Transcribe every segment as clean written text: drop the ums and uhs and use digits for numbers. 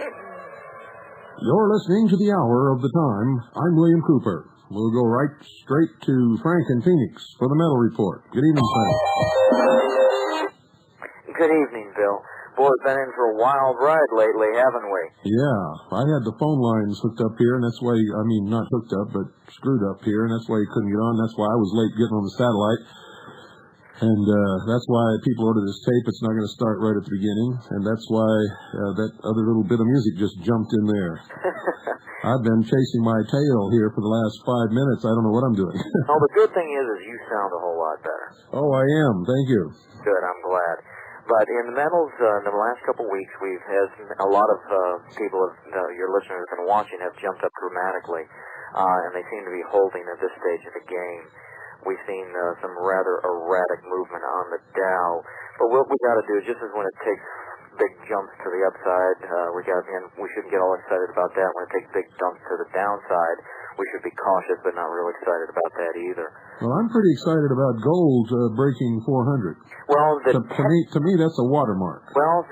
You're listening to The Hour of the Time. I'm William Cooper. We'll go right straight to Frank in Phoenix for the Metal Report. Good evening, Frank. Good evening, Bill. Boy, we've been in for a wild ride lately, haven't we? Yeah, I had the phone lines hooked up here, and that's why, not hooked up, but screwed up here, and that's why you couldn't get on. That's why I was late getting on the satellite. And that's why people ordered this tape. It's not going to start right at the beginning, and that's why that other little bit of music just jumped in there. I've been chasing my tail here for the last 5 minutes. I don't know what I'm doing. Oh, the good thing is you sound a whole lot better. Oh, I am. Thank you. Good, I'm glad. But in the metals, in the last couple of weeks, we've had a lot of people, your listeners have been watching, have jumped up dramatically, and they seem to be holding at this stage of the game. We've seen some rather erratic movement on the Dow. But what we got to do, just as when it takes big jumps to the upside, we shouldn't get all excited about that. When it takes big jumps to the downside, we should be cautious, but not real excited about that either. Well, I'm pretty excited about gold breaking 400. Well, to me, that's a watermark. Well,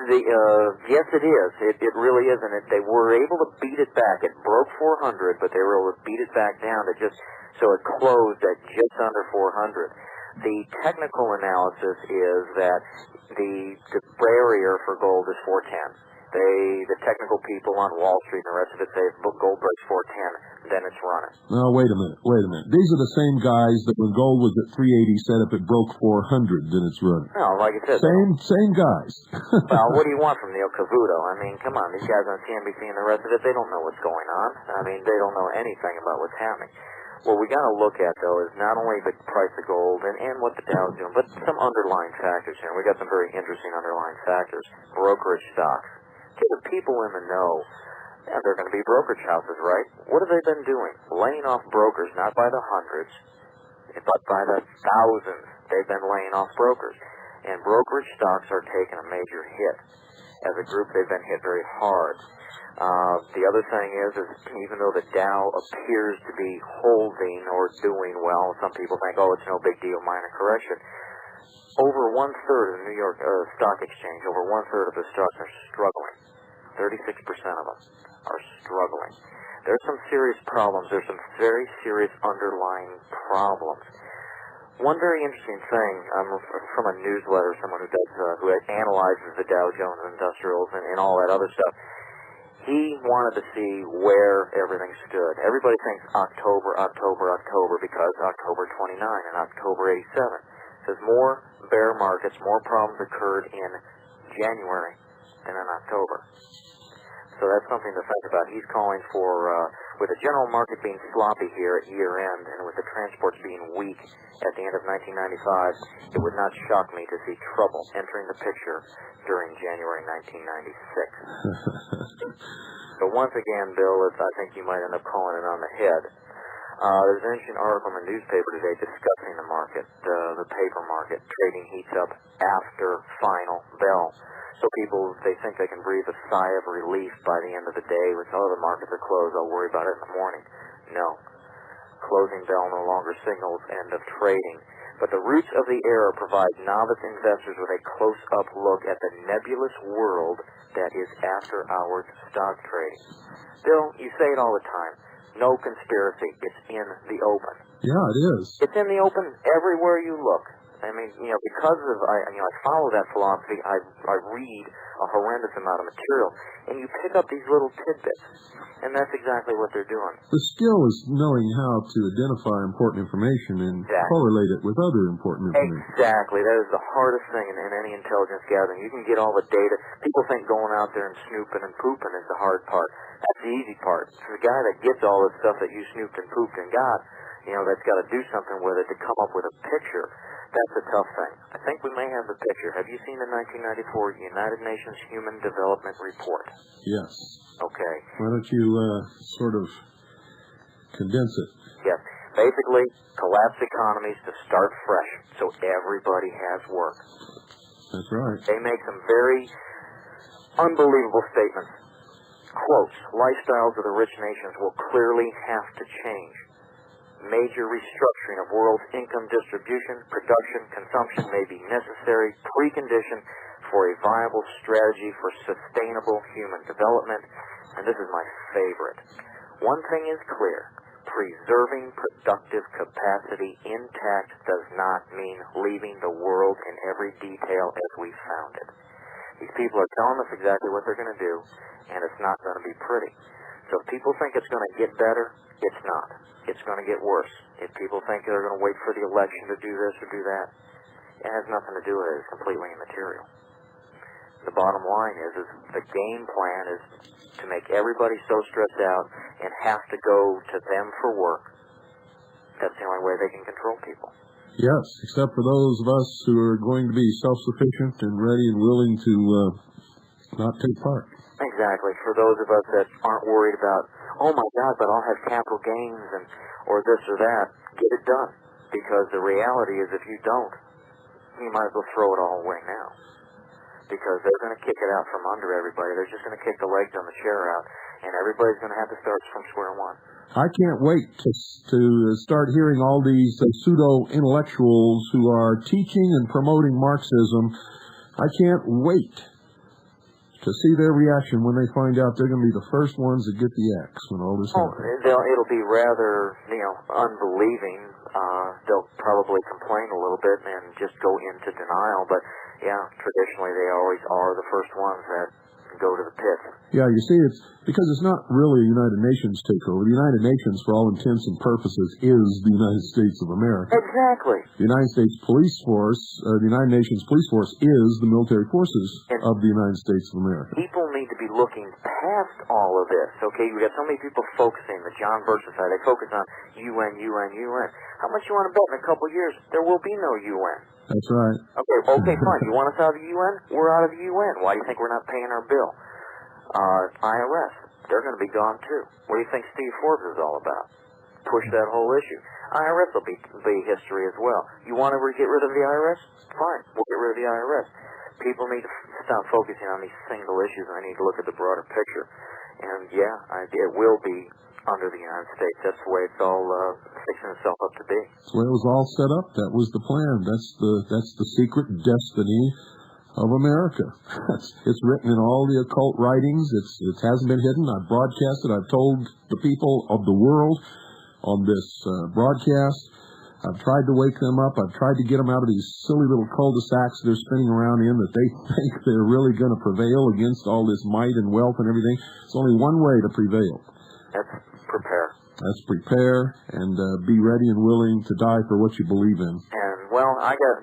yes, it is. It really is, and they were able to beat it back. It broke 400, but they were able to beat it back down to so it closed at just under 400. The technical analysis is that the barrier for gold is 410. The technical people on Wall Street and the rest of it say if gold breaks 410, then it's running. No, wait a minute. These are the same guys that when gold was at 380 said if it broke 400, then it's running. No, like I said. Same guys. Well, what do you want from Neil Cavuto? I mean, come on, these guys on CNBC and the rest of it, they don't know what's going on. I mean, they don't know anything about what's happening. What we got to look at, though, is not only the price of gold and what the Dow's doing, but some underlying factors here. We got some very interesting underlying factors. Brokerage stocks. The people in the know, they're going to be brokerage houses, right? What have they been doing? Laying off brokers, not by the hundreds, but by the thousands. They've been laying off brokers. And brokerage stocks are taking a major hit. As a group, they've been hit very hard. The other thing is even though the Dow appears to be holding or doing well, some people think, it's no big deal, minor correction. Over 1/3 of the New York Stock Exchange, over 1/3 of the stocks are struggling. 36% of them are struggling. There's some serious problems. There's some very serious underlying problems. One very interesting thing from a newsletter, someone who analyzes the Dow Jones Industrials and all that other stuff. He wanted to see where everything stood. Everybody thinks October because October 29 and October 87. Says more bear markets, more problems occurred in January than in October. So that's something to think about. He's calling for, with the general market being sloppy here at year end and with the transports being weak at the end of 1995, it would not shock me to see trouble entering the picture during January 1996. So once again, Bill, I think you might end up calling it on the head. There's an interesting article in the newspaper today discussing the market, the paper market. Trading heats up after final bell. So people, they think they can breathe a sigh of relief by the end of the day with, the markets are closed, I'll worry about it in the morning. No. Closing bell no longer signals end of trading. But the roots of the error provide novice investors with a close-up look at the nebulous world that is after-hours stock trading. Bill, you say it all the time. No conspiracy. It's in the open. Yeah, it is. It's in the open everywhere you look. I mean, because of, I follow that philosophy, I read a horrendous amount of material, and you pick up these little tidbits, and that's exactly what they're doing. The skill is knowing how to identify important information and correlate it with other important information. Exactly. That is the hardest thing in any intelligence gathering. You can get all the data. People think going out there and snooping and pooping is the hard part. That's the easy part. So the guy that gets all the stuff that you snooped and pooped and got, that's got to do something with it to come up with a picture. That's a tough thing. I think we may have the picture. Have you seen the 1994 United Nations Human Development Report? Yes. Okay. Why don't you sort of condense it? Yes. Basically, collapse economies to start fresh so everybody has work. That's right. They make some very unbelievable statements. Quotes, lifestyles of the rich nations will clearly have to change. Major restructuring of world's income distribution, production, consumption may be necessary precondition for a viable strategy for sustainable human development. And this is my favorite. One thing is clear. Preserving productive capacity intact does not mean leaving the world in every detail as we found it. These people are telling us exactly what they're going to do, and it's not going to be pretty. So if people think it's going to get better, it's not. It's going to get worse. If people think they're going to wait for the election to do this or do that, it has nothing to do with it. It's completely immaterial. The bottom line is the game plan is to make everybody so stressed out and have to go to them for work. That's the only way they can control people. Yes, except for those of us who are going to be self-sufficient and ready and willing to not take part. Exactly. For those of us that aren't worried about, oh my God, but I'll have capital gains and or this or that, get it done. Because the reality is if you don't, you might as well throw it all away now. Because they're going to kick it out from under everybody. They're just going to kick the legs on the chair out, and everybody's going to have to start from square one. I can't wait to start hearing all these pseudo-intellectuals who are teaching and promoting Marxism. I can't wait to see their reaction when they find out they're going to be the first ones that get the X when all this happens. It'll be rather, unbelieving. They'll probably complain a little bit and just go into denial, but yeah, traditionally they always are the first ones that go to the pit. Yeah, you see, it's because it's not really a United Nations takeover. The United Nations, for all intents and purposes, is the United States of America. Exactly. The United States Police Force, the United Nations Police Force, is the military forces of the United States of America. People need to be looking past all of this. Okay, we got so many people focusing, the John Birch Society, they focus on UN. How much you want to bet in a couple of years there will be no UN? That's right. Okay, fine. You want us out of the UN? We're out of the UN. Why do you think we're not paying our bill? IRS, they're going to be gone too. What do you think Steve Forbes is all about? Push that whole issue. IRS will be history as well. You want to get rid of the IRS? Fine, we'll get rid of the IRS. People need to stop focusing on these single issues, and they need to look at the broader picture. And yeah, it will be under the United States. That's the way it's all fixing itself up to be. That's the way it was all set up. That was the plan. That's the secret destiny of America. It's written in all the occult writings. It hasn't been hidden. I've broadcasted. I've told the people of the world on this broadcast. I've tried to wake them up. I've tried to get them out of these silly little cul-de-sacs they're spinning around in that they think they're really going to prevail against all this might and wealth and everything. It's only one way to prevail. That's prepare. That's prepare and be ready and willing to die for what you believe in. And,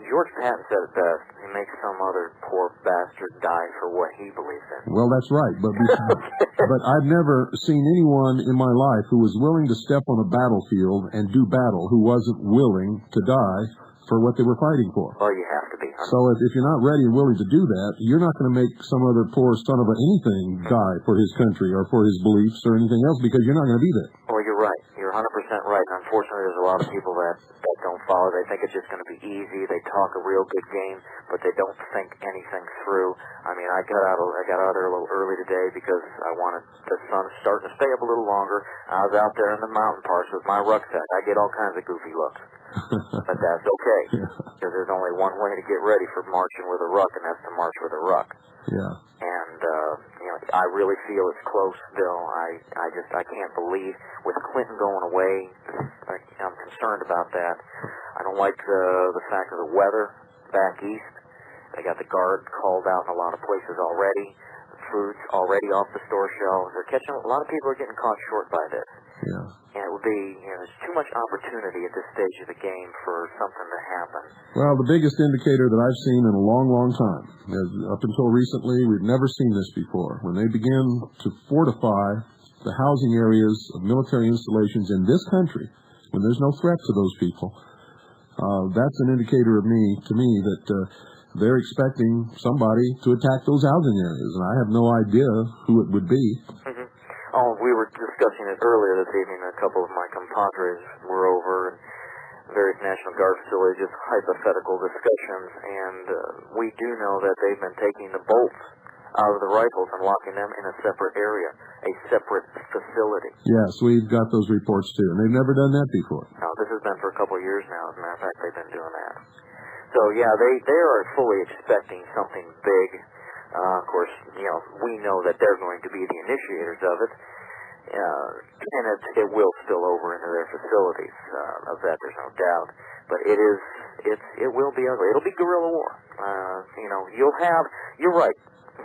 George Patton said it best. He makes some other poor bastard die for what he believes in. Well, that's right. But I've never seen anyone in my life who was willing to step on a battlefield and do battle who wasn't willing to die for what they were fighting for. Well, you have to be. So if you're not ready and willing to do that, you're not going to make some other poor son of anything die for his country or for his beliefs or anything else because you're not going to be there. Well, you're right. You're 100% right. And unfortunately, there's a lot of people that don't follow. They think it's just going to be easy. They talk a real good game, but they don't think anything through. I mean, I got out there a little early today because I wanted the sun starting to stay up a little longer. I was out there in the mountain parts with my rucksack. I get all kinds of goofy looks. But that's okay, because there's only one way to get ready for marching with a ruck, and that's to march with a ruck. Yeah. And, I really feel it's close, Bill. I can't believe, with Clinton going away, I'm concerned about that. I don't like the fact of the weather back east. They got the guard called out in a lot of places already. Food's already off the store shelves. A lot of people are getting caught short by this. Yeah. And it would be, there's too much opportunity at this stage of the game for something to happen. Well, the biggest indicator that I've seen in a long, long time, up until recently, we've never seen this before. When they begin to fortify the housing areas of military installations in this country, when there's no threat to those people, that's an indicator to me that they're expecting somebody to attack those housing areas, and I have no idea who it would be. Mm-hmm. Oh, we were discussing it earlier this evening. A couple of my compadres were over and various National Guard facilities, just hypothetical discussions, and we do know that they've been taking the bolts out of the rifles and locking them in a separate area, a separate facility. Yes, we've got those reports too, and they've never done that before. No, this has been for a couple of years now. As a matter of fact, they've been doing that. So, yeah, they are fully expecting something big. Of course, we know that they're going to be the initiators of it. And it will spill over into their facilities. Of that, there's no doubt. But it will be ugly. It'll be guerrilla war. You're right.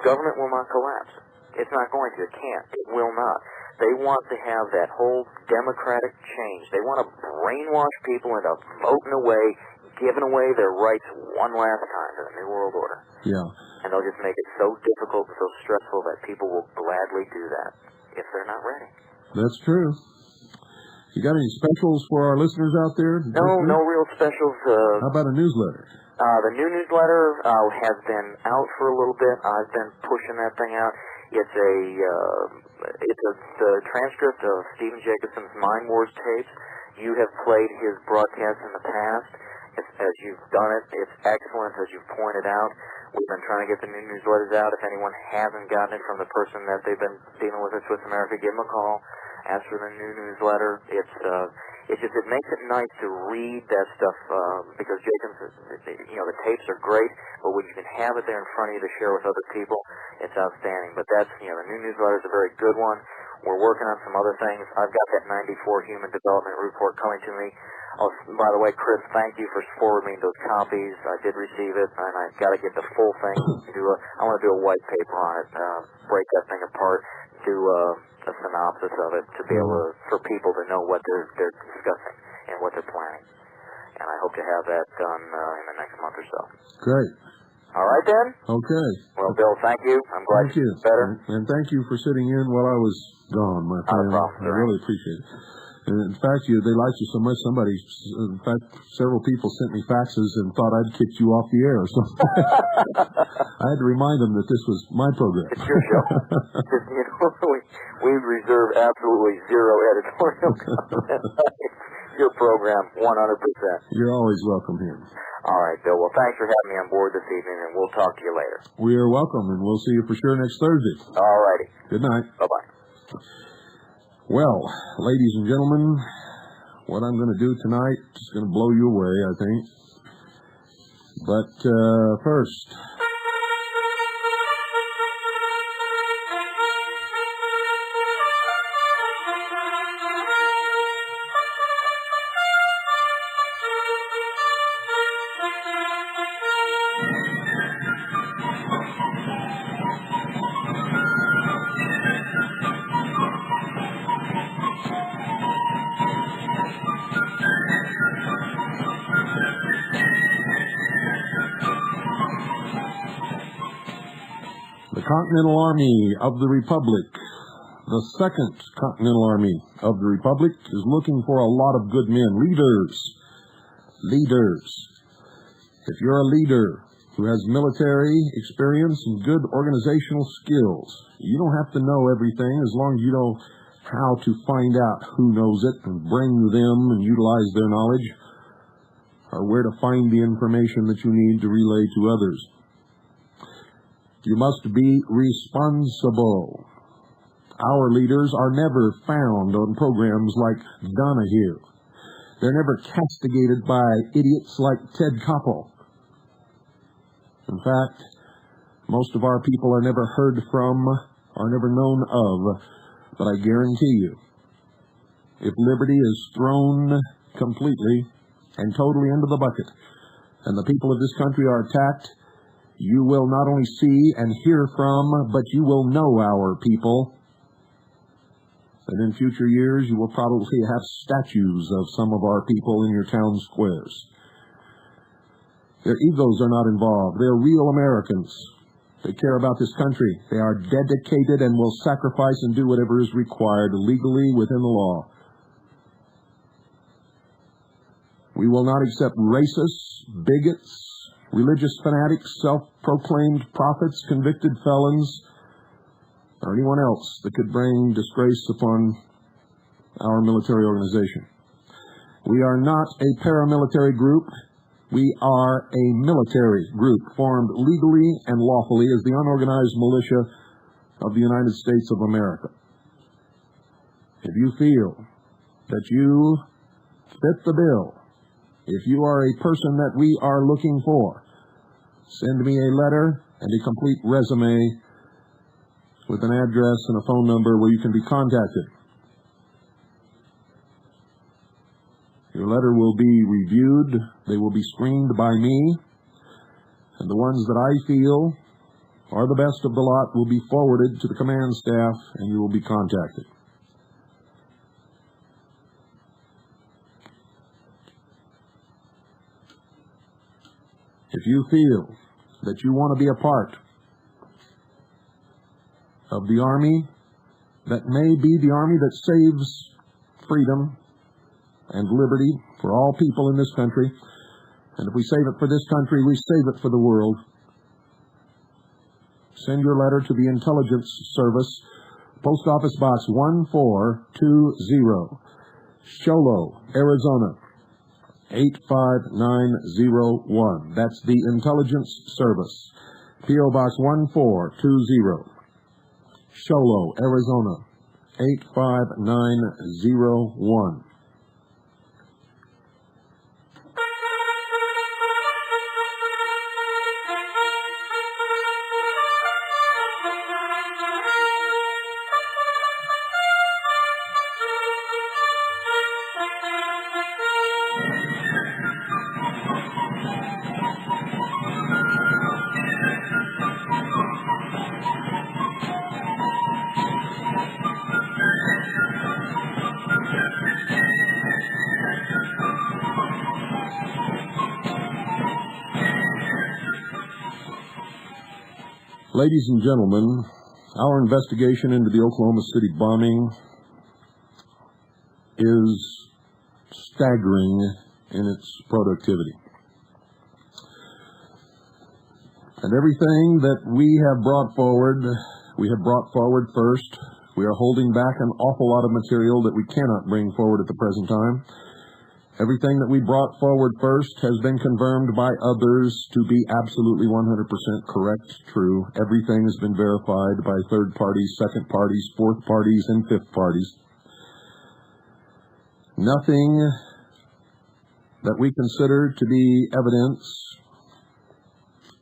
Government will not collapse. It's not going to. It can't. It will not. They want to have that whole democratic change. They want to brainwash people into voting away, giving away their rights one last time to the New World Order. Yeah. And they'll just make it so difficult and so stressful that people will gladly do that if they're not ready. That's true. You got any specials for our listeners out there? No real specials. How about a newsletter? The new newsletter has been out for a little bit. I've been pushing that thing out. It's the transcript of Stephen Jacobson's Mind Wars tapes. You have played his broadcasts in the past. As you've done it, it's excellent, as you've pointed out. We've been trying to get the new newsletters out. If anyone hasn't gotten it from the person that they've been dealing with at Swiss America, give them a call. Ask for the new newsletter. It makes it nice to read that stuff because the tapes are great, but when you can have it there in front of you to share with other people, it's outstanding. But that's the new newsletter is a very good one. We're working on some other things. I've got that 94 Human Development Report coming to me. Oh, by the way, Chris, thank you for forwarding me those copies. I did receive it, and I've got to get the full thing. I want to do a white paper on it, break that thing apart, do a synopsis of it to be able for people to know what they're discussing and what they're planning. And I hope to have that done in the next month or so. Great. All right, then? Okay. Well, Bill, thank you. I'm glad you're better. And thank you for sitting in while I was gone, my friend. Not a problem, I really appreciate it. And in fact, they liked you so much, several people sent me faxes and thought I'd kicked you off the air or something. I had to remind them that this was my program. It's your show. We reserve absolutely zero editorial comment. Your program, 100%. You're always welcome here. All right, Bill. Well, thanks for having me on board this evening, and we'll talk to you later. We are welcome, and we'll see you for sure next Thursday. All righty. Good night. Bye-bye. Well, ladies and gentlemen, what I'm going to do tonight is going to blow you away, I think. But first... The Continental Army of the Republic, the Second Continental Army of the Republic, is looking for a lot of good men, leaders. If you're a leader who has military experience and good organizational skills, you don't have to know everything as long as you know how to find out who knows it and bring them and utilize their knowledge, or where to find the information that you need to relay to others. You must be responsible. Our leaders are never found on programs like Donahue. They're never castigated by idiots like Ted Koppel. In fact, most of our people are never heard from or never known of. But I guarantee you, if liberty is thrown completely and totally into the bucket, and the people of this country are attacked, you will not only see and hear from, but you will know our people. And in future years, you will probably have statues of some of our people in your town squares. Their egos are not involved. They're real Americans. They care about this country. They are dedicated and will sacrifice and do whatever is required legally within the law. We will not accept racists, bigots, religious fanatics, self-proclaimed prophets, convicted felons, or anyone else that could bring disgrace upon our military organization. We are not a paramilitary group. We are a military group formed legally and lawfully as the unorganized militia of the United States of America. If you feel that you fit the bill If you are a person that we are looking for, send me a letter and a complete resume with an address and a phone number where you can be contacted. Your letter will be reviewed. They will be screened by me, and the ones that I feel are the best of the lot will be forwarded to the command staff, and you will be contacted. If you feel that you want to be a part of the Army that may be the Army that saves freedom and liberty for all people in this country, and if we save it for this country, we save it for the world, send your letter to the Intelligence Service, Post Office Box 1420, Sholo, Arizona, 85901. That's the Intelligence Service. P.O. Box 1420, Sholo, Arizona, 85901. Ladies and gentlemen, our investigation into the Oklahoma City bombing is staggering in its productivity. And everything that we have brought forward first. We are holding back an awful lot of material that we cannot bring forward at the present time. Everything that we brought forward first has been confirmed by others to be absolutely 100% correct, true. Everything has been verified by third parties, second parties, fourth parties, and fifth parties. Nothing that we consider to be evidence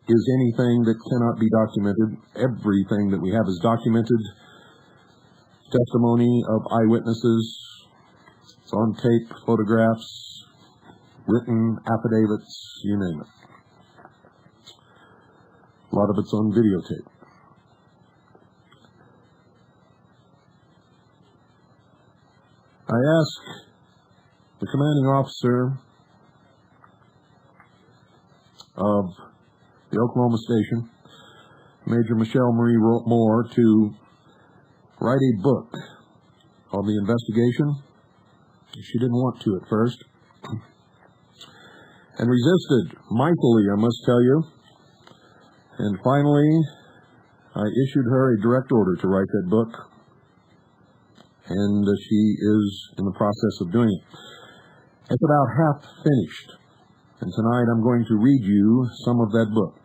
is anything that cannot be documented. Everything that we have is documented. Testimony of eyewitnesses. It's on tape, photographs, written affidavits, you name it. A lot of it's on videotape. I ask the commanding officer of the Oklahoma Station, Major Michele Moore, to write a book on the investigation. She didn't want to at first, and resisted mightily, I must tell you. And finally, I issued her a direct order to write that book, and she is in the process of doing it. It's about half finished, and tonight I'm going to read you some of that book.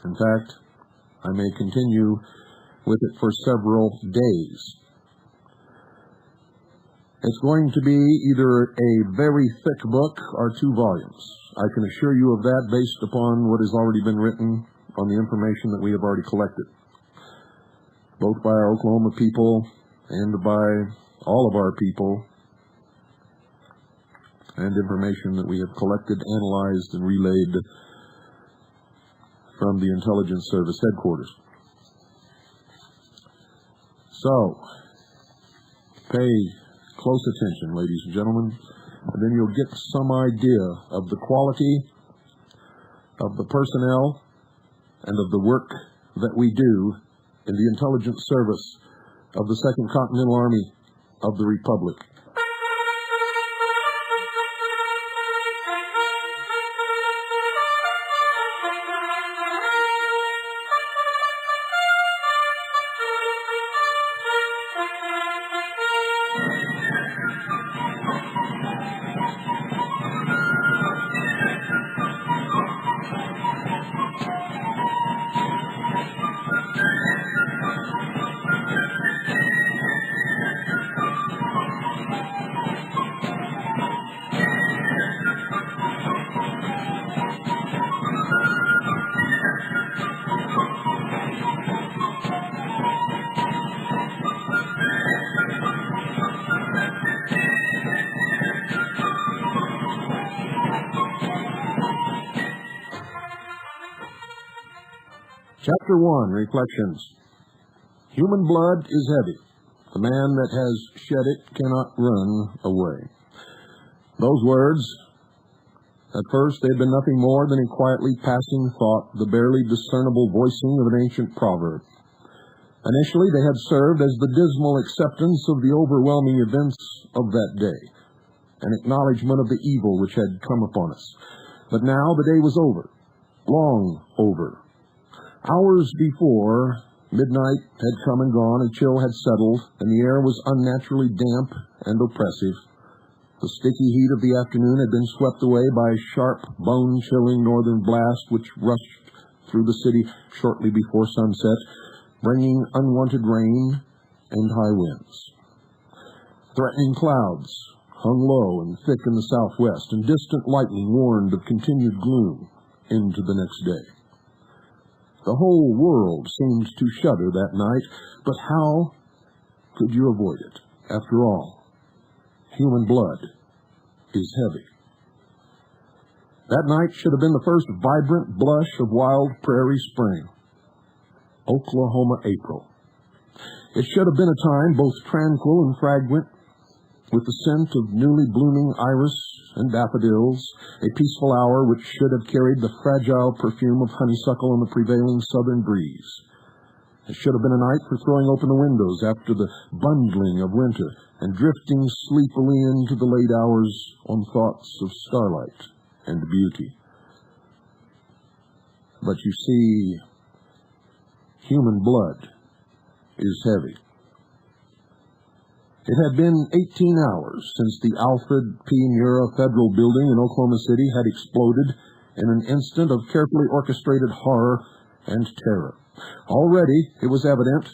In fact, I may continue with it for several days. It's going to be either a very thick book or 2 volumes. I can assure you of that based upon what has already been written on the information that we have already collected, both by our Oklahoma people and by all of our people, and information that we have collected, analyzed, and relayed from the Intelligence Service headquarters. So, pay close attention, ladies and gentlemen, and then you'll get some idea of the quality of the personnel and of the work that we do in the Intelligence Service of the 2nd Continental Army of the Republic. Chapter 1, Reflections. Human blood is heavy. The man that has shed it cannot run away. Those words, at first they had been nothing more than a quietly passing thought, the barely discernible voicing of an ancient proverb. Initially they had served as the dismal acceptance of the overwhelming events of that day, an acknowledgment of the evil which had come upon us. But now the day was over, long over. Hours before, midnight had come and gone, a chill had settled, and the air was unnaturally damp and oppressive. The sticky heat of the afternoon had been swept away by a sharp, bone-chilling northern blast which rushed through the city shortly before sunset, bringing unwanted rain and high winds. Threatening clouds hung low and thick in the southwest, and distant lightning warned of continued gloom into the next day. The whole world seemed to shudder that night, but how could you avoid it? After all, human blood is heavy. That night should have been the first vibrant blush of wild prairie spring. Oklahoma April. It should have been a time both tranquil and fragrant, with the scent of newly blooming iris and daffodils, a peaceful hour which should have carried the fragile perfume of honeysuckle in the prevailing southern breeze. It should have been a night for throwing open the windows after the bundling of winter and drifting sleepily into the late hours on thoughts of starlight and beauty. But you see, human blood is heavy. It had been 18 hours since the Alfred P. Murrah Federal Building in Oklahoma City had exploded in an instant of carefully orchestrated horror and terror. Already, it was evident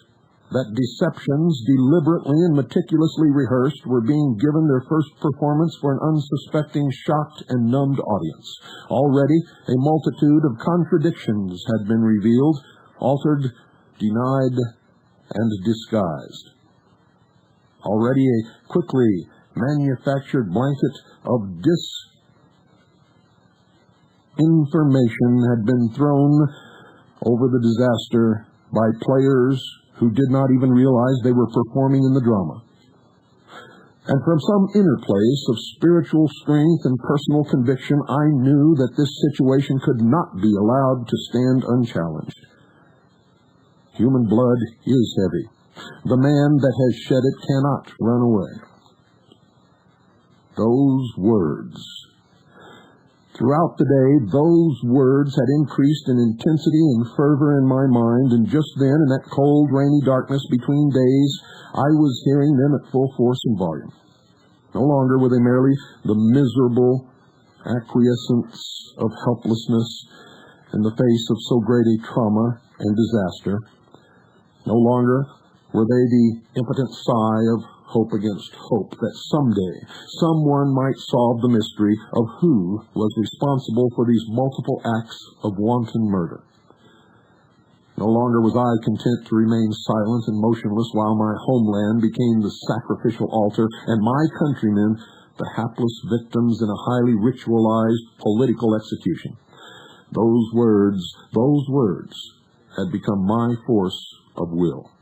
that deceptions deliberately and meticulously rehearsed were being given their first performance for an unsuspecting, shocked, and numbed audience. Already, a multitude of contradictions had been revealed, altered, denied, and disguised. Already a quickly manufactured blanket of disinformation had been thrown over the disaster by players who did not even realize they were performing in the drama. And from some inner place of spiritual strength and personal conviction, I knew that this situation could not be allowed to stand unchallenged. Human blood is heavy. The man that has shed it cannot run away. Those words. Throughout the day, those words had increased in intensity and fervor in my mind, and just then, in that cold, rainy darkness between days, I was hearing them at full force and volume. No longer were they merely the miserable acquiescence of helplessness in the face of so great a trauma and disaster. No longer were they the impotent sigh of hope against hope that someday someone might solve the mystery of who was responsible for these multiple acts of wanton murder. No longer was I content to remain silent and motionless while my homeland became the sacrificial altar and my countrymen the hapless victims in a highly ritualized political execution. Those words had become my force of will.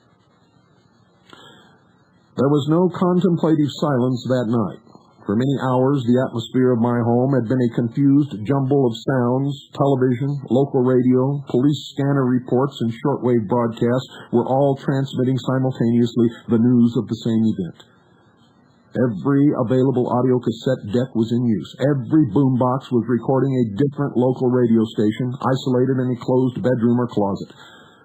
There was no contemplative silence that night. For many hours, the atmosphere of my home had been a confused jumble of sounds. Television, local radio, police scanner reports, and shortwave broadcasts were all transmitting simultaneously the news of the same event. Every available audio cassette deck was in use. Every boombox was recording a different local radio station, isolated in a closed bedroom or closet.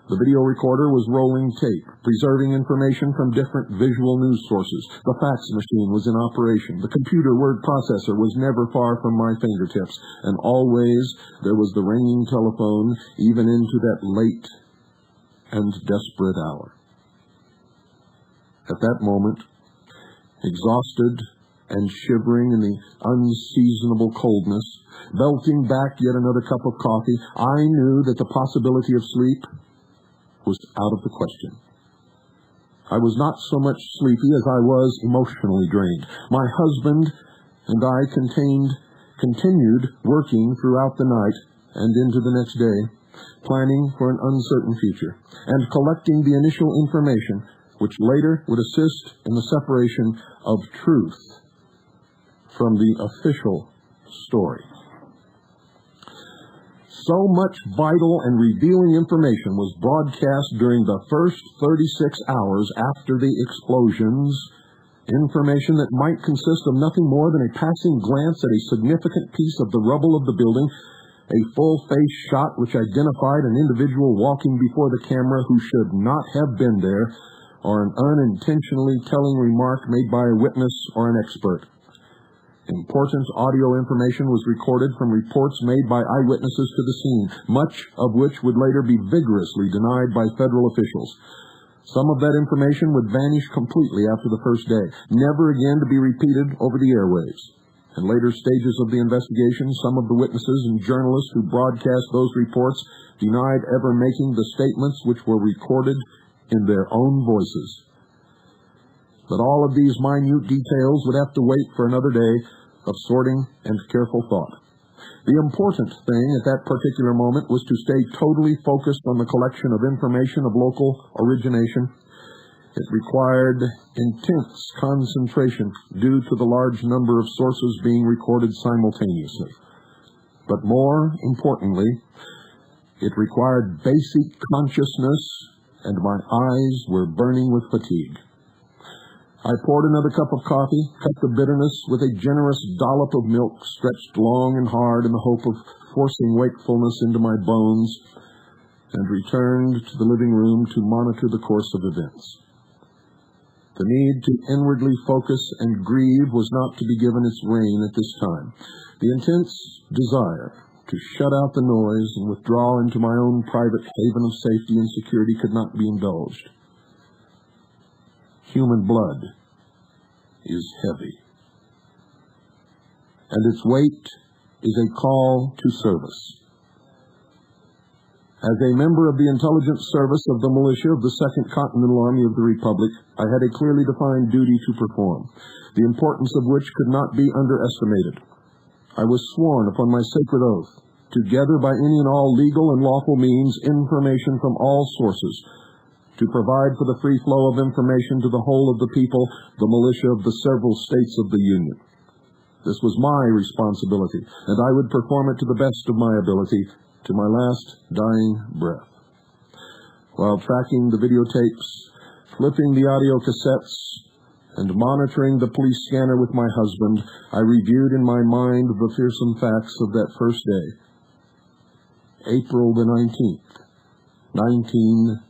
The video recorder was rolling tape, preserving information from different visual news sources. The fax machine was in operation. The computer word processor was never far from my fingertips. And always there was the ringing telephone, even into that late and desperate hour. At that moment, exhausted and shivering in the unseasonable coldness, belting back yet another cup of coffee, I knew that the possibility of sleep was out of the question. I was not so much sleepy as I was emotionally drained. My husband and I continued working throughout the night and into the next day. planning for an uncertain future, and collecting the initial information which later would assist in the separation of truth from the official story. So much vital and revealing information was broadcast during the first 36 hours after the explosions, information that might consist of nothing more than a passing glance at a significant piece of the rubble of the building, a full-face shot which identified an individual walking before the camera who should not have been there, or an unintentionally telling remark made by a witness or an expert. Important audio information was recorded from reports made by eyewitnesses to the scene, much of which would later be vigorously denied by federal officials. Some of that information would vanish completely after the first day, never again to be repeated over the airwaves. In later stages of the investigation, some of the witnesses and journalists who broadcast those reports denied ever making the statements which were recorded in their own voices. But all of these minute details would have to wait for another day of sorting and careful thought. The important thing at that particular moment was to stay totally focused on the collection of information of local origination. It required intense concentration due to the large number of sources being recorded simultaneously. But more importantly, it required basic consciousness, and my eyes were burning with fatigue. I poured another cup of coffee, cut the bitterness with a generous dollop of milk, stretched long and hard in the hope of forcing wakefulness into my bones, and returned to the living room to monitor the course of events. The need to inwardly focus and grieve was not to be given its rein at this time. The intense desire to shut out the noise and withdraw into my own private haven of safety and security could not be indulged. Human blood is heavy, and its weight is a call to service. As a member of the intelligence service of the militia of the 2nd Continental Army of the Republic, I had a clearly defined duty to perform, the importance of which could not be underestimated. I was sworn upon my sacred oath to gather by any and all legal and lawful means information from all sources, to provide for the free flow of information to the whole of the people, the militia of the several states of the Union. This was my responsibility, and I would perform it to the best of my ability, to my last dying breath. While tracking the videotapes, flipping the audio cassettes, and monitoring the police scanner with my husband, I reviewed in my mind the fearsome facts of that first day. April the 19th, 1995.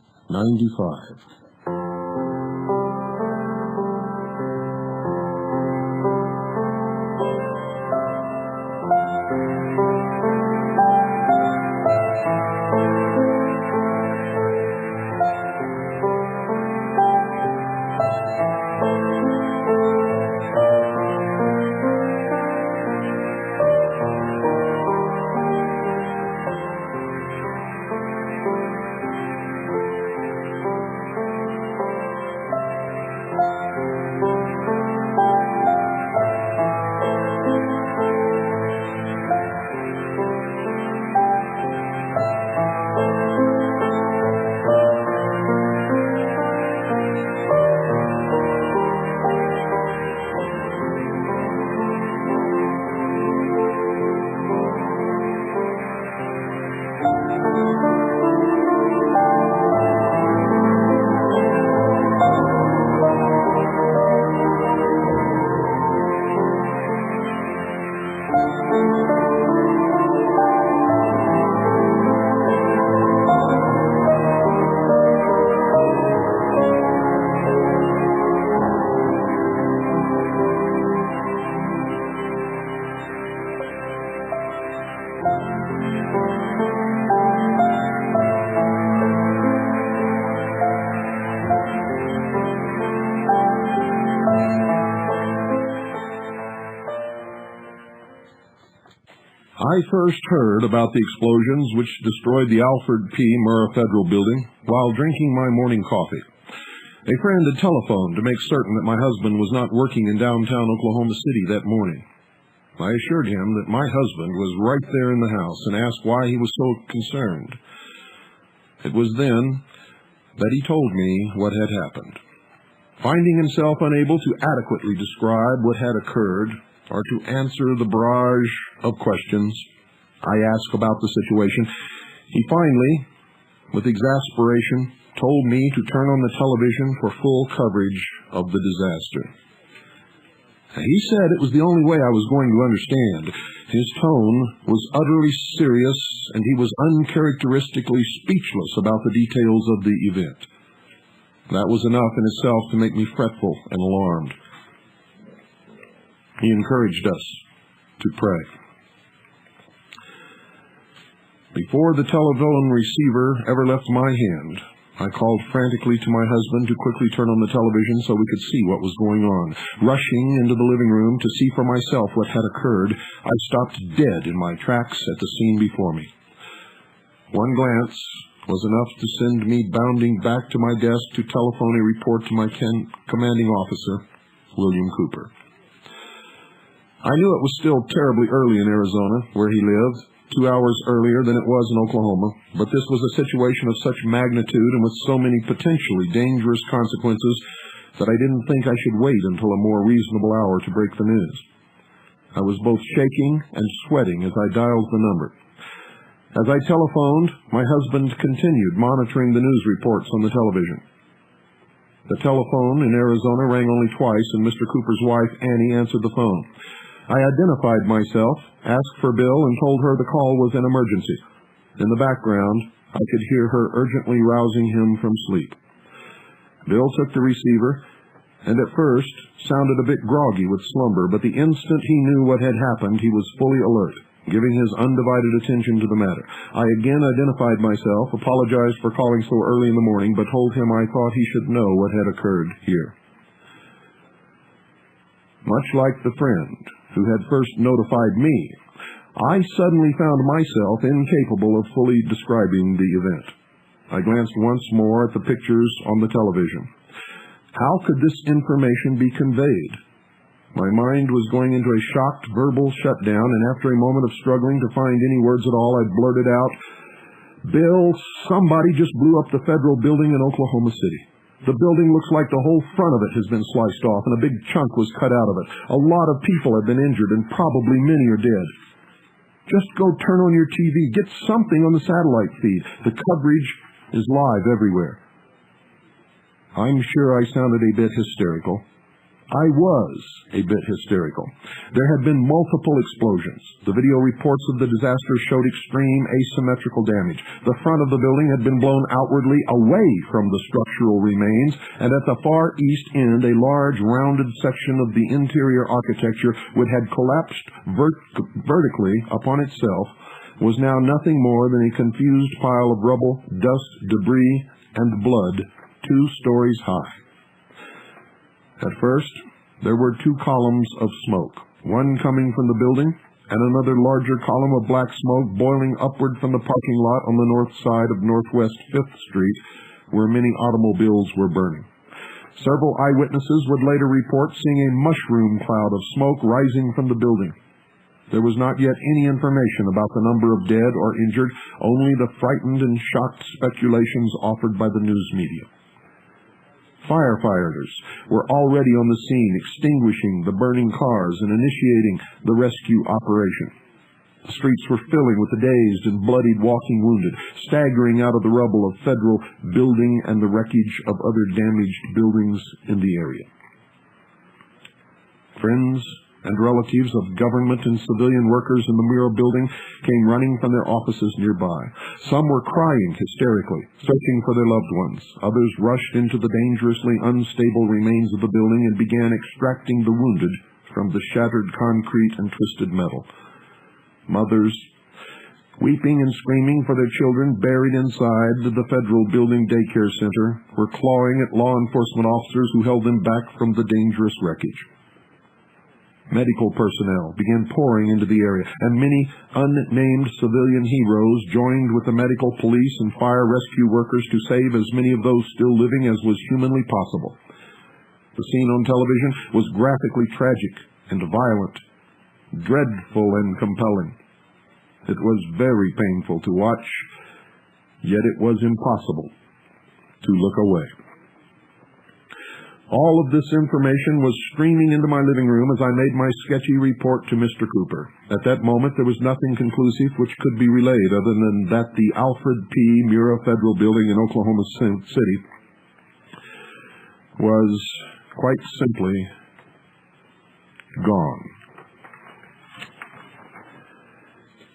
I first heard about the explosions which destroyed the Alfred P. Murrah Federal Building while drinking my morning coffee. A friend had telephoned to make certain that my husband was not working in downtown Oklahoma City that morning. I assured him that my husband was right there in the house and asked why he was so concerned. It was then that he told me what had happened. Finding himself unable to adequately describe what had occurred or to answer the barrage of questions I asked about the situation, he finally, with exasperation, told me to turn on the television for full coverage of the disaster. He said it was the only way I was going to understand. His tone was utterly serious, and he was uncharacteristically speechless about the details of the event. That was enough in itself to make me fretful and alarmed. He encouraged us to pray. Before the telephone receiver ever left my hand, I called frantically to my husband to quickly turn on the television so we could see what was going on. Rushing into the living room to see for myself what had occurred, I stopped dead in my tracks at the scene before me. One glance was enough to send me bounding back to my desk to telephone a report to my commanding officer, William Cooper. I knew it was still terribly early in Arizona, where he lived, 2 hours earlier than it was in Oklahoma, but this was a situation of such magnitude and with so many potentially dangerous consequences that I didn't think I should wait until a more reasonable hour to break the news. I was both shaking and sweating as I dialed the number. As I telephoned, my husband continued monitoring the news reports on the television. The telephone in Arizona rang only twice, and Mr. Cooper's wife, Annie, answered the phone. I identified myself, asked for Bill, and told her the call was an emergency. In the background, I could hear her urgently rousing him from sleep. Bill took the receiver, and at first sounded a bit groggy with slumber, but the instant he knew what had happened, he was fully alert, giving his undivided attention to the matter. I again identified myself, apologized for calling so early in the morning, but told him I thought he should know what had occurred here. Much like the friend who had first notified me, I suddenly found myself incapable of fully describing the event. I glanced once more at the pictures on the television. How could this information be conveyed? My mind was going into a shocked verbal shutdown, and after a moment of struggling to find any words at all, I blurted out, "Bill, somebody just blew up the federal building in Oklahoma City. The building looks like the whole front of it has been sliced off, and a big chunk was cut out of it. A lot of people have been injured, and probably many are dead. Just go turn on your TV. Get something on the satellite feed. The coverage is live everywhere." I'm sure I sounded a bit hysterical. I was a bit hysterical. There had been multiple explosions. The video reports of the disaster showed extreme asymmetrical damage. The front of the building had been blown outwardly away from the structural remains, and at the far east end, a large rounded section of the interior architecture, which had collapsed vertically upon itself, was now nothing more than a confused pile of rubble, dust, debris, and blood 2 stories high. At first, there were 2 columns of smoke, one coming from the building and another larger column of black smoke boiling upward from the parking lot on the north side of Northwest 5th Street, where many automobiles were burning. Several eyewitnesses would later report seeing a mushroom cloud of smoke rising from the building. There was not yet any information about the number of dead or injured, only the frightened and shocked speculations offered by the news media. Firefighters were already on the scene, extinguishing the burning cars and initiating the rescue operation. The streets were filling with the dazed and bloodied walking wounded, staggering out of the rubble of federal building and the wreckage of other damaged buildings in the area. Friends and relatives of government and civilian workers in the Miro building came running from their offices nearby. Some were crying hysterically, searching for their loved ones. Others rushed into the dangerously unstable remains of the building and began extracting the wounded from the shattered concrete and twisted metal. Mothers, weeping and screaming for their children buried inside the federal building daycare center, were clawing at law enforcement officers who held them back from the dangerous wreckage. Medical personnel began pouring into the area, and many unnamed civilian heroes joined with the medical police and fire rescue workers to save as many of those still living as was humanly possible. The scene on television was graphically tragic and violent, dreadful and compelling. It was very painful to watch, yet it was impossible to look away. All of this information was streaming into my living room as I made my sketchy report to Mr. Cooper. At that moment, there was nothing conclusive which could be relayed other than that the Alfred P. Murrah Federal Building in Oklahoma City was quite simply gone.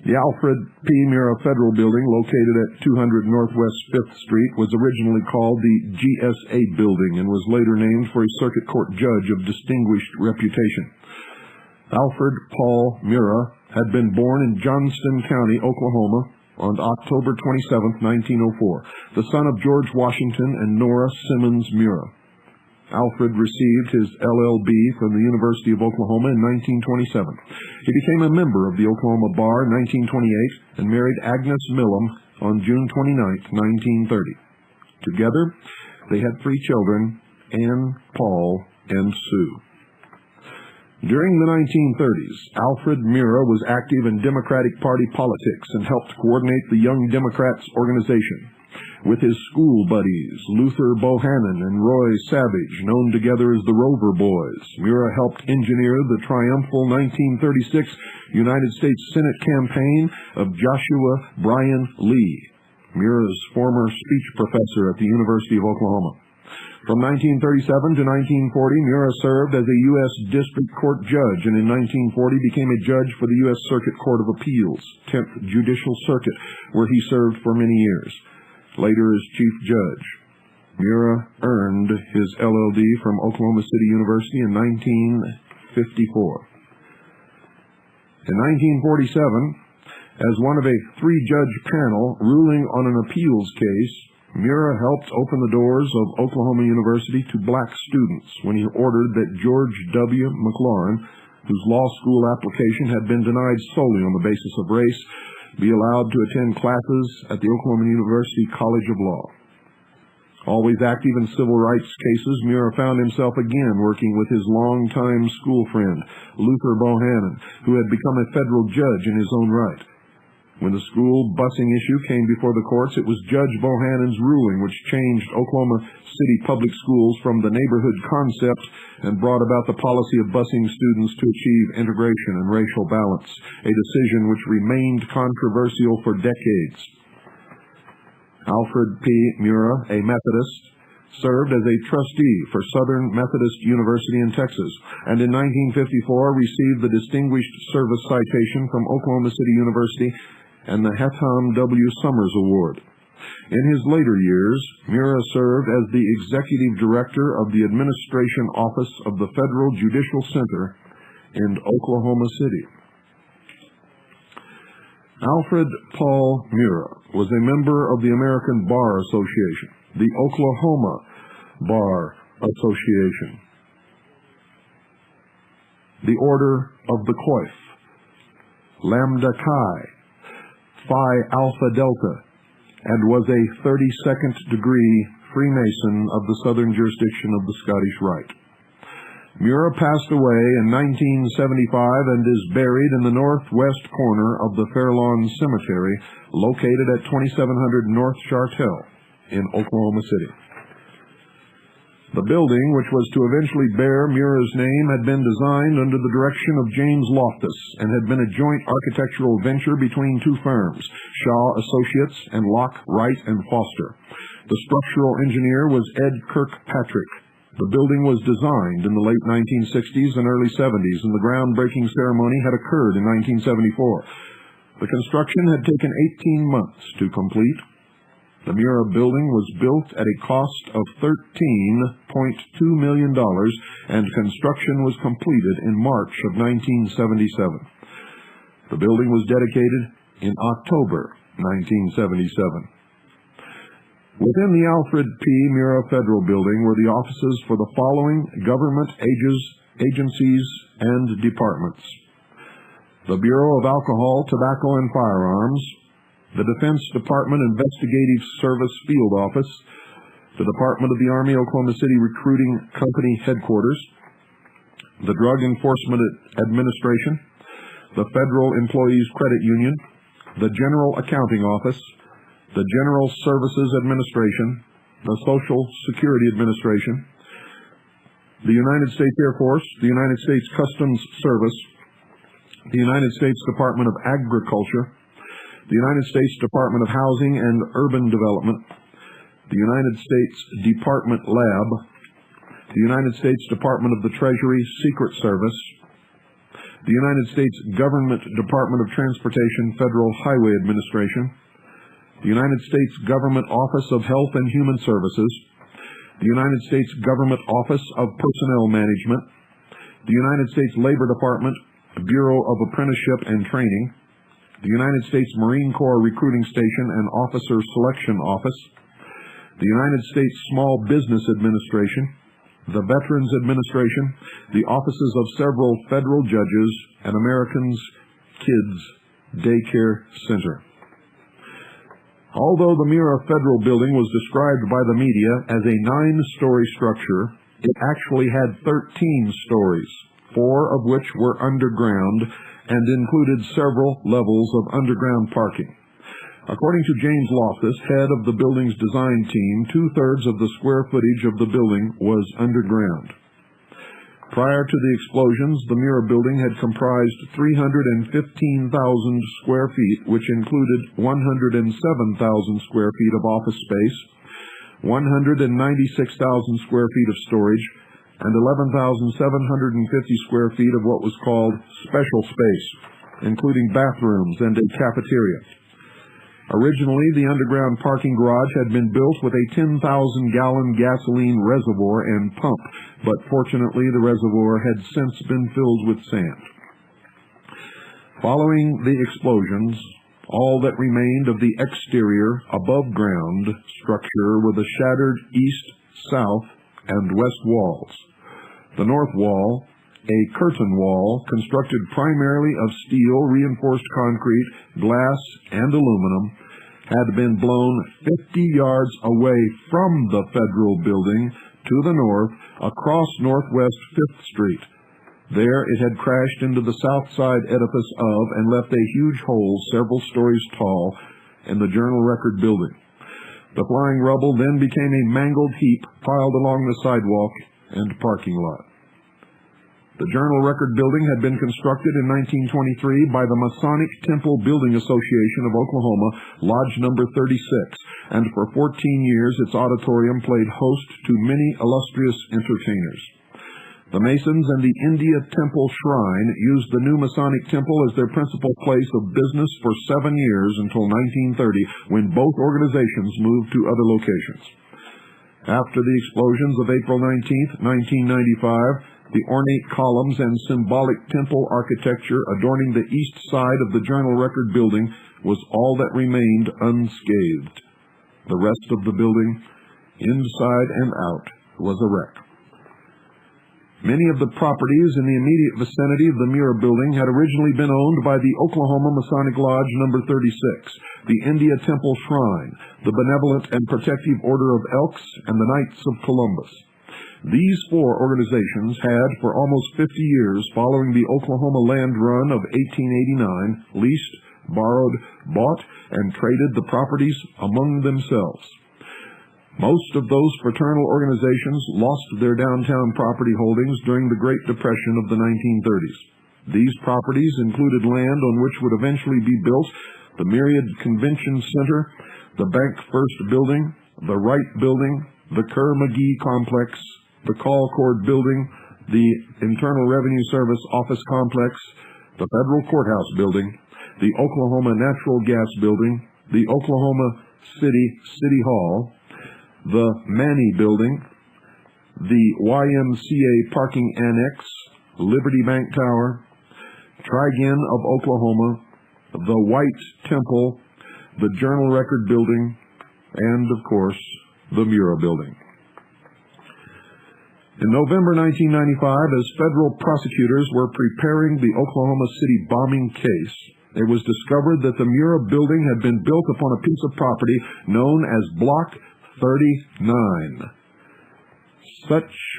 The Alfred P. Murrah Federal Building, located at 200 Northwest 5th Street, was originally called the GSA Building and was later named for a circuit court judge of distinguished reputation. Alfred Paul Murrah had been born in Johnston County, Oklahoma, on October 27, 1904, the son of George Washington and Nora Simmons Murrah. Alfred received his LL.B. from the University of Oklahoma in 1927. He became a member of the Oklahoma Bar in 1928 and married Agnes Millam on June 29, 1930. Together, they had 3 children, Ann, Paul, and Sue. During the 1930s, Alfred Murrah was active in Democratic Party politics and helped coordinate the Young Democrats organization. With his school buddies, Luther Bohannon and Roy Savage, known together as the Rover Boys, Murrah helped engineer the triumphal 1936 United States Senate campaign of Joshua Bryan Lee, Murrah's former speech professor at the University of Oklahoma. From 1937 to 1940, Murrah served as a U.S. District Court judge, and in 1940 became a judge for the U.S. Circuit Court of Appeals, 10th Judicial Circuit, where he served for many years. Later as chief judge. Murrah earned his LL.D. from Oklahoma City University in 1954. In 1947, as one of a 3-judge panel ruling on an appeals case, Murrah helped open the doors of Oklahoma University to black students when he ordered that George W. McLaurin, whose law school application had been denied solely on the basis of race, be allowed to attend classes at the Oklahoma University College of Law. Always active in civil rights cases, Murrah found himself again working with his longtime school friend, Luther Bohannon, who had become a federal judge in his own right. When the school busing issue came before the courts, it was Judge Bohannon's ruling which changed Oklahoma City public schools from the neighborhood concept and brought about the policy of busing students to achieve integration and racial balance, a decision which remained controversial for decades. Alfred P. Murrah, a Methodist, served as a trustee for Southern Methodist University in Texas, and in 1954 received the Distinguished Service Citation from Oklahoma City University and the Hetham W. Summers Award. In his later years, Murrah served as the executive director of the Administration Office of the Federal Judicial Center in Oklahoma City. Alfred Paul Murrah was a member of the American Bar Association, the Oklahoma Bar Association, the Order of the Coif, Lambda Chi, Phi Alpha Delta, and was a 32nd degree Freemason of the Southern jurisdiction of the Scottish Rite. Murrah passed away in 1975 and is buried in the northwest corner of the Fairlawn Cemetery, located at 2700 North Chartel in Oklahoma City. The building, which was to eventually bear Murrah's name, had been designed under the direction of James Loftus and had been a joint architectural venture between 2 firms, Shaw Associates and Locke, Wright and Foster. The structural engineer was Ed Kirkpatrick. The building was designed in the late 1960s and early 70s, and the groundbreaking ceremony had occurred in 1974. The construction had taken 18 months to complete. The Murrah building was built at a cost of $13.2 million, and construction was completed in March of 1977. The building was dedicated in October 1977. Within the Alfred P. Murrah Federal Building were the offices for the following government agencies and departments: the Bureau of Alcohol, Tobacco, and Firearms, the Defense Department Investigative Service Field Office, the Department of the Army Oklahoma City Recruiting Company Headquarters, the Drug Enforcement Administration, the Federal Employees Credit Union, the General Accounting Office, the General Services Administration, the Social Security Administration, the United States Air Force, the United States Customs Service, the United States Department of Agriculture, the United States Department of Housing and Urban Development, the United States Department Lab, the United States Department of the Treasury Secret Service, the United States Government Department of Transportation Federal Highway Administration, the United States Government Office of Health and Human Services, the United States Government Office of Personnel Management, the United States Labor Department, Bureau of Apprenticeship and Training, the United States Marine Corps Recruiting Station and Officer Selection Office, the United States Small Business Administration, the Veterans Administration, the offices of several federal judges, and Americans Kids Daycare Center. Although the Mira Federal Building was described by the media as a 9-story structure, it actually had 13 stories, 4 of which were underground and included several levels of underground parking. According to James Loftus, head of the building's design team, 2/3 of the square footage of the building was underground. Prior to the explosions, the Mira building had comprised 315,000 square feet, which included 107,000 square feet of office space, 196,000 square feet of storage, and 11,750 square feet of what was called special space, including bathrooms and a cafeteria. Originally, the underground parking garage had been built with a 10,000-gallon gasoline reservoir and pump, but fortunately the reservoir had since been filled with sand. Following the explosions, all that remained of the exterior, above-ground structure were the shattered east, south, and west walls. The north wall, a curtain wall constructed primarily of steel, reinforced concrete, glass, and aluminum, had been blown 50 yards away from the federal building to the north across Northwest 5th Street. There it had crashed into the south side edifice of and left a huge hole several stories tall in the Journal-Record building. The flying rubble then became a mangled heap piled along the sidewalk and parking lot. The Journal-Record building had been constructed in 1923 by the Masonic Temple Building Association of Oklahoma, Lodge Number 36, and for 14 years its auditorium played host to many illustrious entertainers. The Masons and the India Temple Shrine used the new Masonic Temple as their principal place of business for 7 years until 1930, when both organizations moved to other locations. After the explosions of April 19, 1995, the ornate columns and symbolic temple architecture adorning the east side of the Journal-Record building was all that remained unscathed. The rest of the building, inside and out, was a wreck. Many of the properties in the immediate vicinity of the Mira building had originally been owned by the Oklahoma Masonic Lodge Number 36, the India Temple Shrine, the Benevolent and Protective Order of Elks, and the Knights of Columbus. These 4 organizations had, for almost 50 years following the Oklahoma Land Run of 1889, leased, borrowed, bought, and traded the properties among themselves. Most of those fraternal organizations lost their downtown property holdings during the Great Depression of the 1930s. These properties included land on which would eventually be built the Myriad Convention Center, the Bank First Building, the Wright Building, the Kerr-McGee Complex, the Colcord Building, the Internal Revenue Service Office Complex, the Federal Courthouse Building, the Oklahoma Natural Gas Building, the Oklahoma City Hall, the Manny Building, the YMCA Parking Annex, Liberty Bank Tower, Trigen of Oklahoma, the White Temple, the Journal-Record Building, and, of course, the Mira Building. In November 1995, as federal prosecutors were preparing the Oklahoma City bombing case, it was discovered that the Mira building had been built upon a piece of property known as Block 39.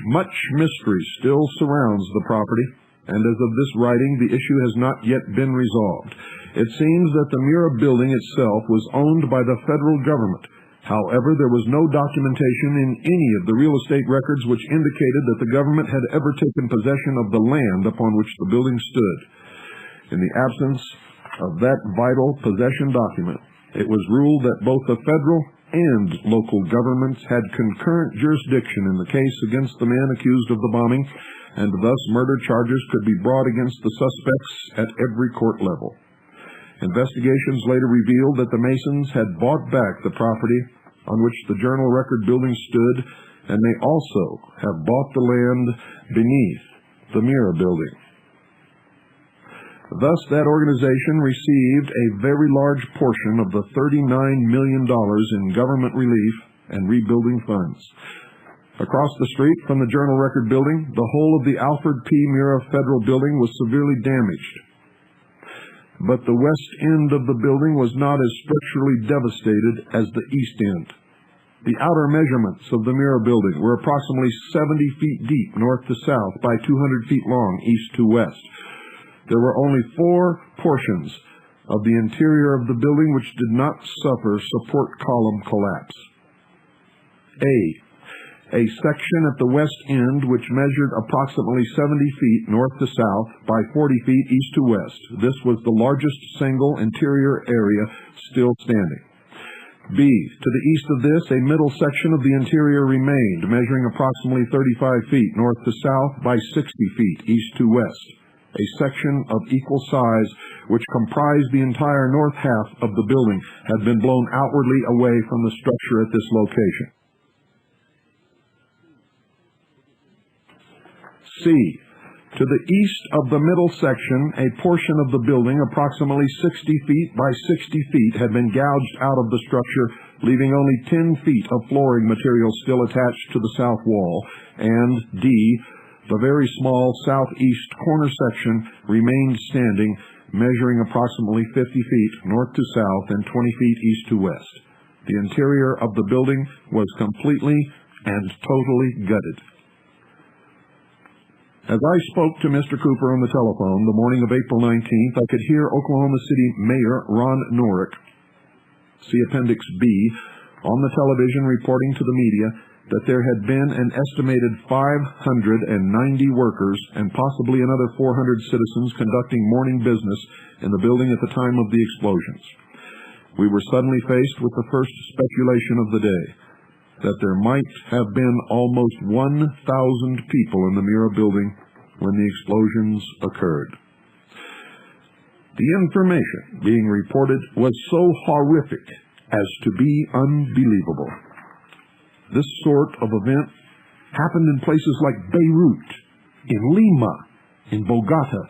Much mystery still surrounds the property, and as of this writing, the issue has not yet been resolved. It seems that the Mira building itself was owned by the federal government. However, there was no documentation in any of the real estate records which indicated that the government had ever taken possession of the land upon which the building stood. In the absence of that vital possession document, it was ruled that both the federal and local governments had concurrent jurisdiction in the case against the man accused of the bombing, and thus murder charges could be brought against the suspects at every court level. Investigations later revealed that the Masons had bought back the property on which the Journal Record building stood, and they also have bought the land beneath the Mira building. Thus, that organization received a very large portion of the $39 million in government relief and rebuilding funds. Across the street from the Journal Record building, the whole of the Alfred P. Mira Federal building was severely damaged. But the west end of the building was not as structurally devastated as the east end. The outer measurements of the Mira building were approximately 70 feet deep north to south by 200 feet long east to west. There were only 4 portions of the interior of the building which did not suffer support column collapse. A section at the west end which measured approximately 70 feet north to south by 40 feet east to west. This was the largest single interior area still standing. B, to the east of this, a middle section of the interior remained, measuring approximately 35 feet north to south by 60 feet east to west. A section of equal size, which comprised the entire north half of the building, had been blown outwardly away from the structure at this location. C. To the east of the middle section, a portion of the building, approximately 60 feet by 60 feet, had been gouged out of the structure, leaving only 10 feet of flooring material still attached to the south wall. And D. The very small southeast corner section remained standing, measuring approximately 50 feet north to south and 20 feet east to west. The interior of the building was completely and totally gutted. As I spoke to Mr. Cooper on the telephone the morning of April 19th, I could hear Oklahoma City Mayor Ron Norick, see Appendix B, on the television reporting to the media that there had been an estimated 590 workers and possibly another 400 citizens conducting morning business in the building at the time of the explosions. We were suddenly faced with the first speculation of the day, that there might have been almost 1,000 people in the Mira building when the explosions occurred. The information being reported was so horrific as to be unbelievable. This sort of event happened in places like Beirut, in Lima, in Bogota,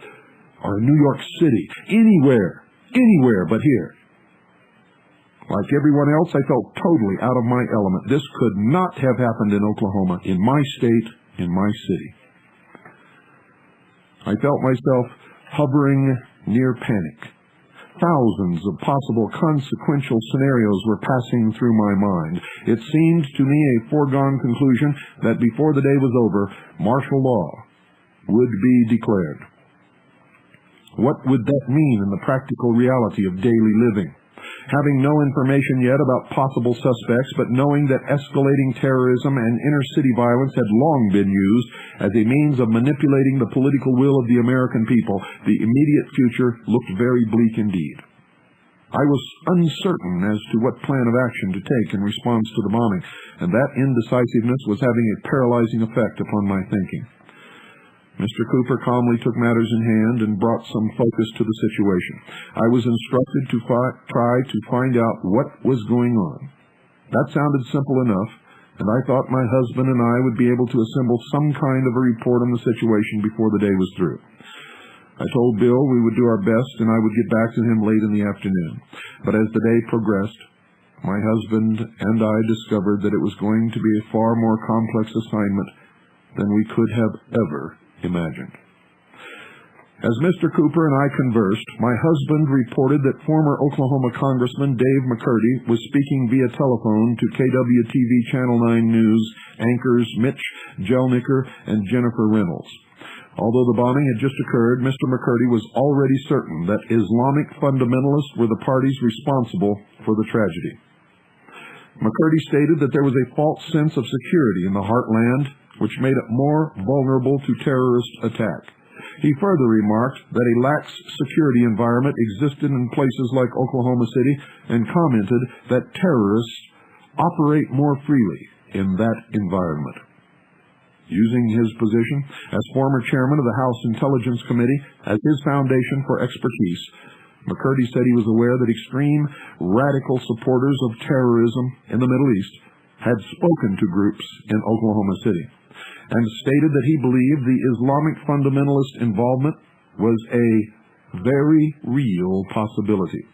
or in New York City, anywhere but here. Like everyone else, I felt totally out of my element. This could not have happened in Oklahoma, in my state, in my city. I felt myself hovering near panic. Thousands of possible consequential scenarios were passing through my mind. It seemed to me a foregone conclusion that before the day was over, martial law would be declared. What would that mean in the practical reality of daily living? Having no information yet about possible suspects, but knowing that escalating terrorism and inner-city violence had long been used as a means of manipulating the political will of the American people, the immediate future looked very bleak indeed. I was uncertain as to what plan of action to take in response to the bombing, and that indecisiveness was having a paralyzing effect upon my thinking. Mr. Cooper calmly took matters in hand and brought some focus to the situation. I was instructed to try to find out what was going on. That sounded simple enough, and I thought my husband and I would be able to assemble some kind of a report on the situation before the day was through. I told Bill we would do our best and I would get back to him late in the afternoon. But as the day progressed, my husband and I discovered that it was going to be a far more complex assignment than we could have ever imagined. As Mr. Cooper and I conversed, my husband reported that former Oklahoma Congressman Dave McCurdy was speaking via telephone to KWTV Channel 9 News anchors Mitch Jelniker and Jennifer Reynolds. Although the bombing had just occurred, Mr. McCurdy was already certain that Islamic fundamentalists were the parties responsible for the tragedy. McCurdy stated that there was a false sense of security in the heartland, which made it more vulnerable to terrorist attack. He further remarked that a lax security environment existed in places like Oklahoma City and commented that terrorists operate more freely in that environment. Using his position as former chairman of the House Intelligence Committee as his foundation for expertise, McCurdy said he was aware that extreme radical supporters of terrorism in the Middle East had spoken to groups in Oklahoma City, and stated that he believed the Islamic fundamentalist involvement was a very real possibility.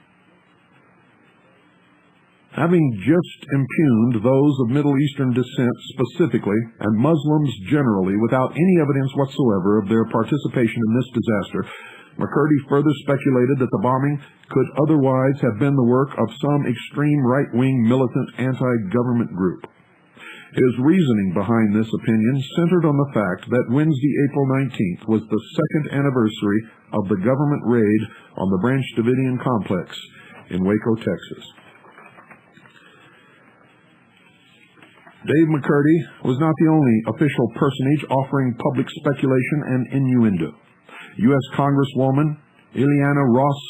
Having just impugned those of Middle Eastern descent specifically, and Muslims generally, without any evidence whatsoever of their participation in this disaster, McCurdy further speculated that the bombing could otherwise have been the work of some extreme right-wing militant anti-government group. His reasoning behind this opinion centered on the fact that Wednesday, April 19th, was the second anniversary of the government raid on the Branch Davidian complex in Waco, Texas. Dave McCurdy was not the only official personage offering public speculation and innuendo. U.S. Congresswoman Ileana Ross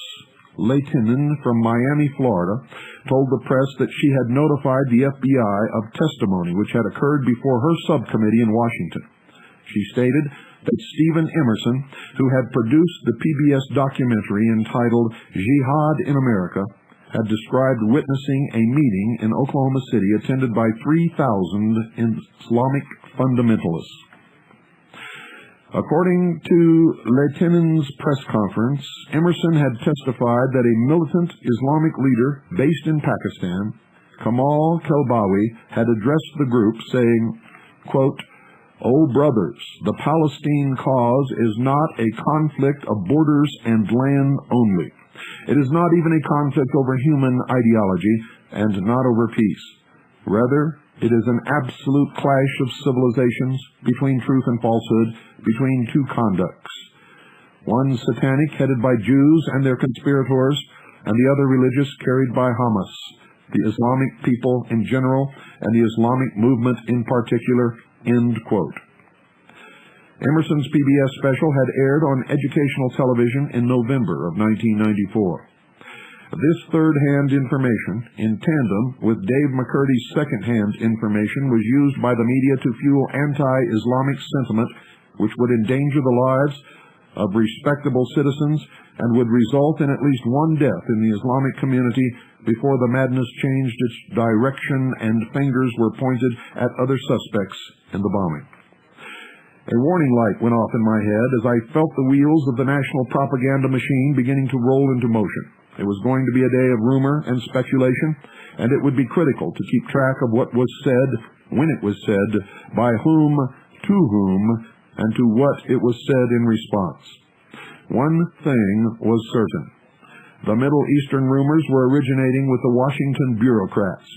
Lehtinen from Miami, Florida, told the press that she had notified the FBI of testimony which had occurred before her subcommittee in Washington. She stated that Stephen Emerson, who had produced the PBS documentary entitled Jihad in America, had described witnessing a meeting in Oklahoma City attended by 3,000 Islamic fundamentalists. According to Lehtinen's press conference, Emerson had testified that a militant Islamic leader based in Pakistan, Kamal Kelbawi, had addressed the group saying, quote, "O brothers, the Palestine cause is not a conflict of borders and land only. It is not even a conflict over human ideology and not over peace. Rather, it is an absolute clash of civilizations between truth and falsehood, between two conducts. One satanic, headed by Jews and their conspirators, and the other religious, carried by Hamas, the Islamic people in general, and the Islamic movement in particular." End quote. Emerson's PBS special had aired on educational television in November of 1994. This third-hand information, in tandem with Dave McCurdy's second-hand information, was used by the media to fuel anti-Islamic sentiment which would endanger the lives of respectable citizens and would result in at least one death in the Islamic community before the madness changed its direction and fingers were pointed at other suspects in the bombing. A warning light went off in my head as I felt the wheels of the national propaganda machine beginning to roll into motion. It was going to be a day of rumor and speculation, and it would be critical to keep track of what was said, when it was said, by whom, to whom, and to what it was said in response. One thing was certain. The Middle Eastern rumors were originating with the Washington bureaucrats.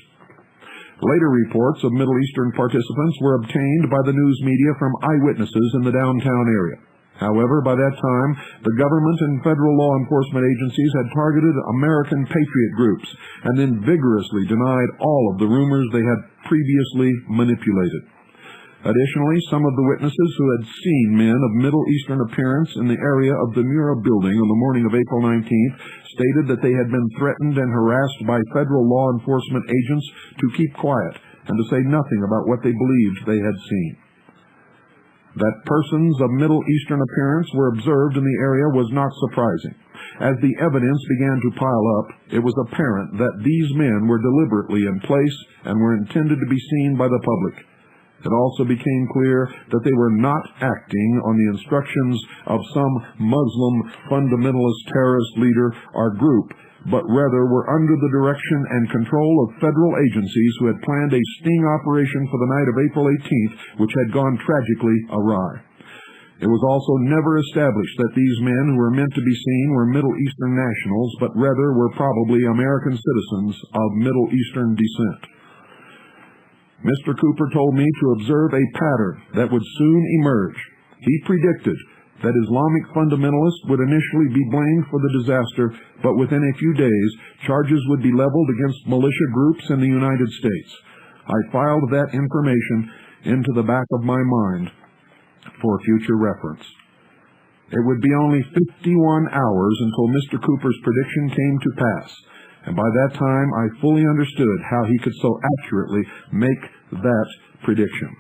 Later reports of Middle Eastern participants were obtained by the news media from eyewitnesses in the downtown area. However, by that time, the government and federal law enforcement agencies had targeted American patriot groups and then vigorously denied all of the rumors they had previously manipulated. Additionally, some of the witnesses who had seen men of Middle Eastern appearance in the area of the Mura building on the morning of April 19th stated that they had been threatened and harassed by federal law enforcement agents to keep quiet and to say nothing about what they believed they had seen. That persons of Middle Eastern appearance were observed in the area was not surprising. As the evidence began to pile up, it was apparent that these men were deliberately in place and were intended to be seen by the public. It also became clear that they were not acting on the instructions of some Muslim fundamentalist terrorist leader or group, but rather were under the direction and control of federal agencies who had planned a sting operation for the night of April 18th, which had gone tragically awry. It was also never established that these men who were meant to be seen were Middle Eastern nationals, but rather were probably American citizens of Middle Eastern descent. Mr. Cooper told me to observe a pattern that would soon emerge. He predicted that Islamic fundamentalists would initially be blamed for the disaster, but within a few days, charges would be leveled against militia groups in the United States. I filed that information into the back of my mind for future reference. It would be only 51 hours until Mr. Cooper's prediction came to pass, and by that time I fully understood how he could so accurately make that prediction.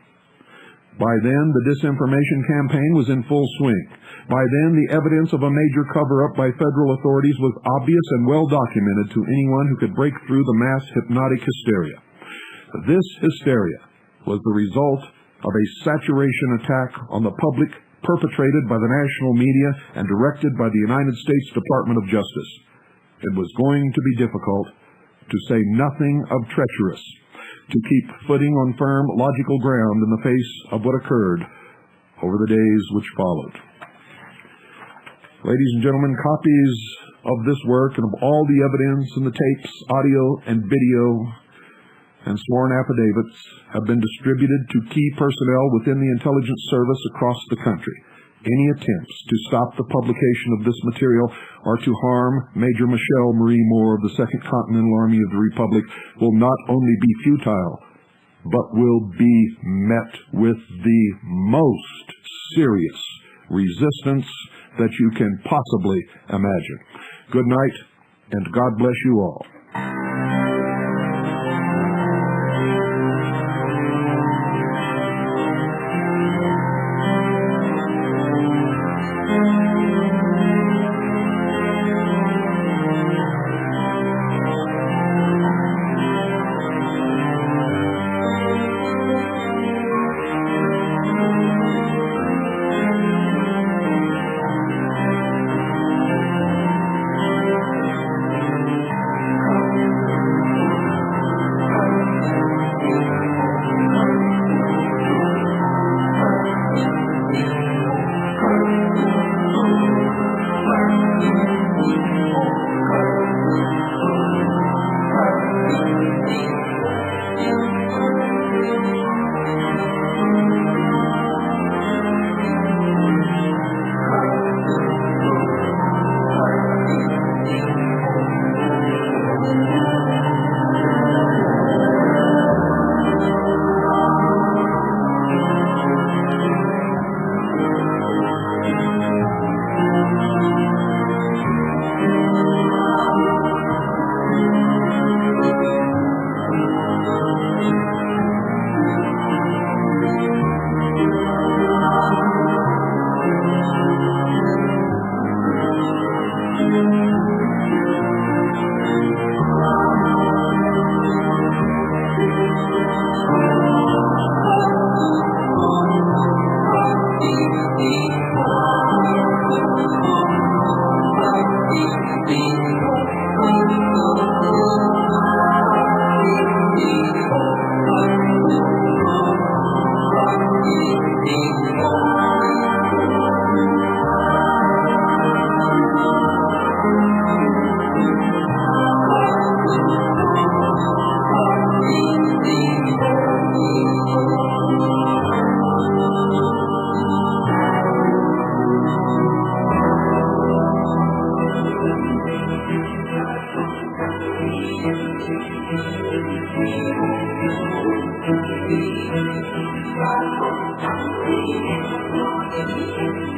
By then, the disinformation campaign was in full swing. By then, the evidence of a major cover-up by federal authorities was obvious and well documented to anyone who could break through the mass hypnotic hysteria. This hysteria was the result of a saturation attack on the public perpetrated by the national media and directed by the United States Department of Justice. It was going to be difficult, to say nothing of treacherous, to keep footing on firm, logical ground in the face of what occurred over the days which followed. Ladies and gentlemen, copies of this work and of all the evidence and the tapes, audio and video, and sworn affidavits have been distributed to key personnel within the intelligence service across the country. Any attempts to stop the publication of this material or to harm Major Michele Moore of the 2nd Continental Army of the Republic will not only be futile, but will be met with the most serious resistance that you can possibly imagine. Good night, and God bless you all. Thank you.